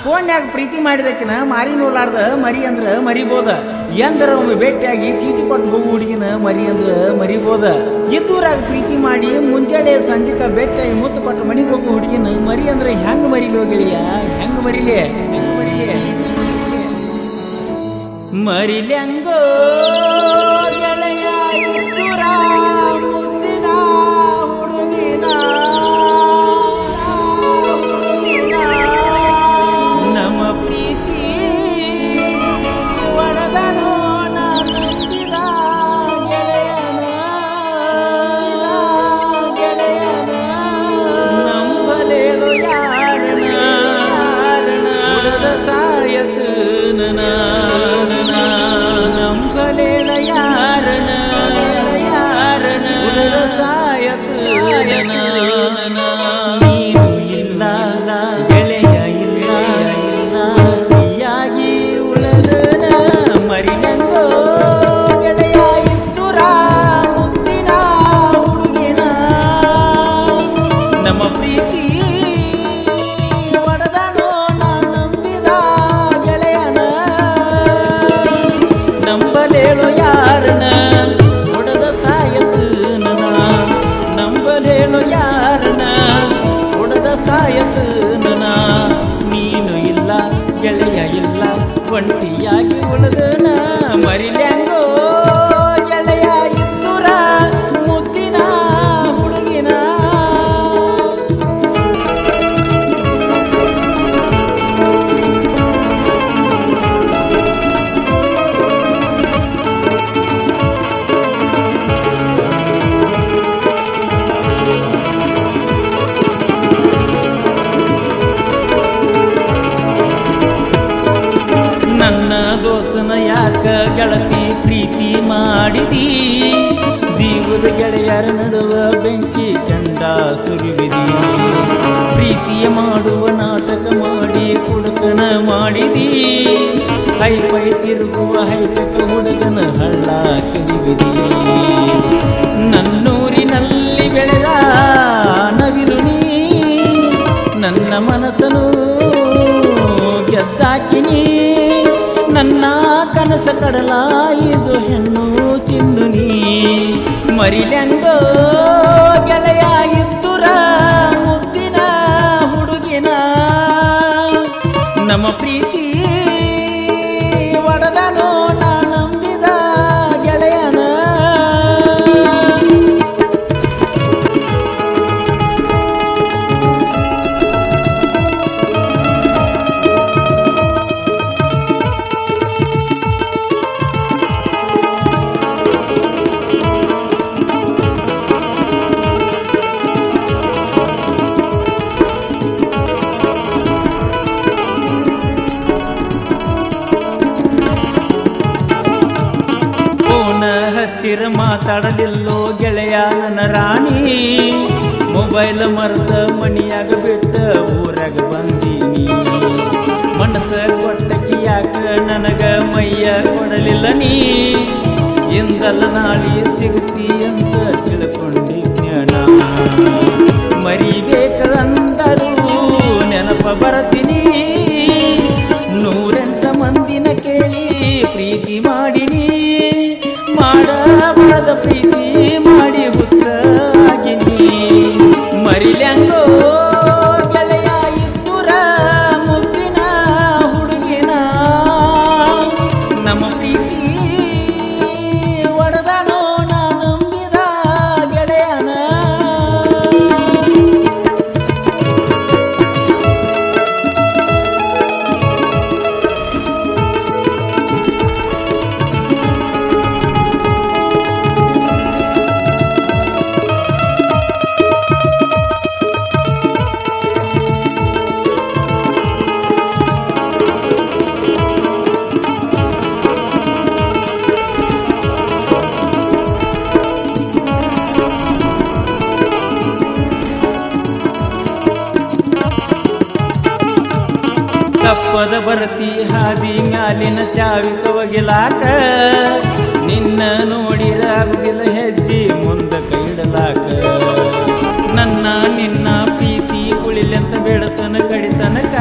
ಫೋನ್ಯಾಗ ಪ್ರೀತಿ ಮಾಡಿದಕ್ಕಿನ ಮಾರಿ ನೋಡ್ಲಾರ್ದ ಮರಿ ಅಂದ್ರ ಮರಿಬೋದ. ಎಂದ್ರ ಒಮ್ಮೆ ಭೇಟಿಯಾಗಿ ಚೀಟಿ ಕೊಟ್ಟು ಹೋಗು ಹುಡುಗಿನ ಮರಿ ಅಂದ್ರ ಮರಿಬೋದ. ಇದ್ದೂರಾಗ ಪ್ರೀತಿ ಮಾಡಿ ಮುಂಜಾನೆ ಸಂಜೆಕ ಭೇಟಿಯಾಗಿ ಮುತ್ತು ಕೊಟ್ಟು ಮನಿಗೆ ಹೋಗು ಹುಡುಗಿನ ಮರಿ ಅಂದ್ರೆ ಹೆಂಗ್ ಮರಿಲೋ ಗೆಳೆಯ, ಹೆಂಗ್ ಮರಿಲೆ, ಹೆಂಗ್ ಮರಿಲೆ ಮರಿಲ್ಯಂಗೋ ಗೆಳೆಯ ಇದ್ದೂರ ಮುತ್ತಿನ ಹುಡುಗಿನ ನಮ್ಮ ಪ್ರೀತಿ ಒಡೆದನೋ ನಂಬಿದ ಗೆಳೆಯನ ನಂಬಲೇಳು ಯಾರನ ಉಡದ ಸಾಯಕ ನಂಬಲೇಳ ಯಾರನ ಉಡದ ಸಾಯಕ ನೀನು ಇಲ್ಲ ಗೆಳೆಯ ಇಲ್ಲ ಯಾಗಿ ಉಳದನ ಮರಿಲಂಗೋ ಗೆಳೆಯ ಇದ್ದುರ ಮುತ್ತಿನ ಹುಡುಗಿನ ನಮ್ಮ ಪ್ರೀತಿ ಒಡೆದನೋ ನಂಬಿದ ಗೆಳೆಯನ ನಂಬಲೇಳು ಯಾರನ ಒಡೆದ ಸಾಯತನ ನಂಬಲೇಳು ಯಾರನ ಒಡೆದ ಸಾಯತನ ನೀನು ಇಲ್ಲ ಗೆಳೆಯ ಇಲ್ಲ ಒಂಟಿಯಾಗಿ ಉಳಿದನ ಮರಿಲ್ಯಂಗೋ ಗೆಳೆಯ ಇದ್ದುರ ಮುತ್ತಿನ ಹುಡುಗಿನ ನನ್ನ ದೋಸ್ತನ ಯಾಕ ಗೆಳತಿ ಪ್ರೀತಿ ಮಾಡಿದಿ, ಜೀವದ ಗೆಳೆಯರ ನಡುವ ಬೆಂಕಿ ಕೆಂಡ ಸುರಿವಿದಿ, ಪ್ರೀತಿಯ ಮಾಡುವ ನಾಟಕ ಮಾಡಿ ಕುಡುಕನ ಮಾಡಿದಿ, ಹೈಪೈ ತಿರುಗುವ ಹೈಟಕ ಹುಡುಗನ ಹಳ್ಳ ಕಡಿವಿದಿ, ನನ್ನೂರಿನಲ್ಲಿ ಬೆಳೆದ ನವಿರುಣಿ ನನ್ನ ಮನಸ್ಸನು ಗೆದ್ದಾಕಿನಿ, ನನ್ನ ಕನಸ ಕಡಲಾಯಿದು ಹೆಣ್ಣು ಚಿನ್ನು ನೀ ಮರಿಲ್ಯಂಗೋ ಗೆಳೆಯ ಇದ್ದುರ ಮುತ್ತಿನ ಹುಡುಗಿನ ನಮ್ಮ ಪ್ರೀತಿ ಒಡೆದನೋ ನಂಬಿದ ಗೆಳೆಯನ ಹಚ್ಚಿರ ಮಾತಾಡಲಿಲ್ಲೋ ಗೆಳೆಯ ನನ್ನ ರಾಣಿ, ಮೊಬೈಲ್ ಮರ್ದ ಮಣಿಯಾಗ ಬಿಟ್ಟ ಊರಾಗ ಬಂದೀನಿ, ಮನಸ್ಸ ಕೊಟ್ಟಕಿ ಯಾಕ ನನಗ ಮೈಯ ಕೊಡಲಿಲ್ಲ ನೀ, ಎಂದಲ್ಲ ನಾಳಿ ಸಿಗುತ್ತಿ ಅಂತ ತಿಳ್ಕೊಂಡಿಜ್ಞಾನ, ಮರಿಬೇಕಂದರೂ ನೆನಪ ಬರತೀನಿ, 108 ಮಂದಿನ ಕೇಳಿ ಪ್ರೀತಿ ಮಾಡಿನಿ, ಮಾಡಬಾರದ ಪ್ರೀತಿ ಮಾಡಿ ಹುಚ್ಚಾಗಿನಿ ಮರಿಲ್ಯಂಗೋ ಗೆಳೆಯ ಇದ್ದುರ ಮುತ್ತಿನ ಹುಡುಗಿನ ನಮ್ಮ ಪ್ರೀತಿ ಒಡೆದನೋ ನಂಬಿದ ಗೆಳೆಯನ ತಪ್ಪದ ಬರ್ತಿ ಹಾದಿ ಮ್ಯಾಲಿನ ಚಾವಿ ಕವಗಿಲಾಕ, ನಿನ್ನ ನೋಡಿರಾಗುದಿಲ್ಲ ಹೆಜ್ಜೆ ಮುಂದ ಕೈಡಲಾಕ, ನನ್ನ ನಿನ್ನ ಪ್ರೀತಿ ಉಳಿಲೆಂತ ಬೇಡತನ ಕಡಿತನಕ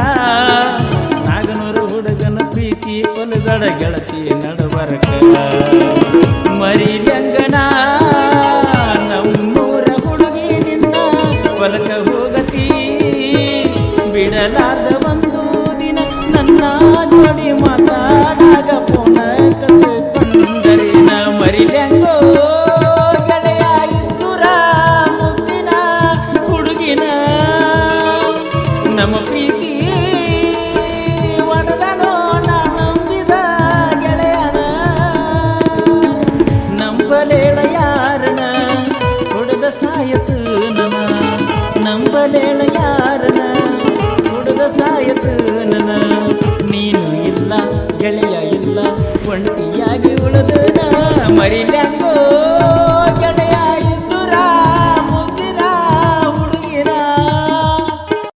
ಮರೆಯಲಾದ ಒಂದು ದಿನ ನನ್ನ ಜೋಡಿ ಮಾತಾಡಾಗ ಪೋನ ಕಸಕೊಂಡರಿನ ಮರಿಲ್ಯಾಂಗೋ ಗೆಳೆಯ ಇದ್ದುರ ಮುದ್ದಿನ ಹುಡುಗಿನ ನಮ್ಮ ಪ್ರೀತಿ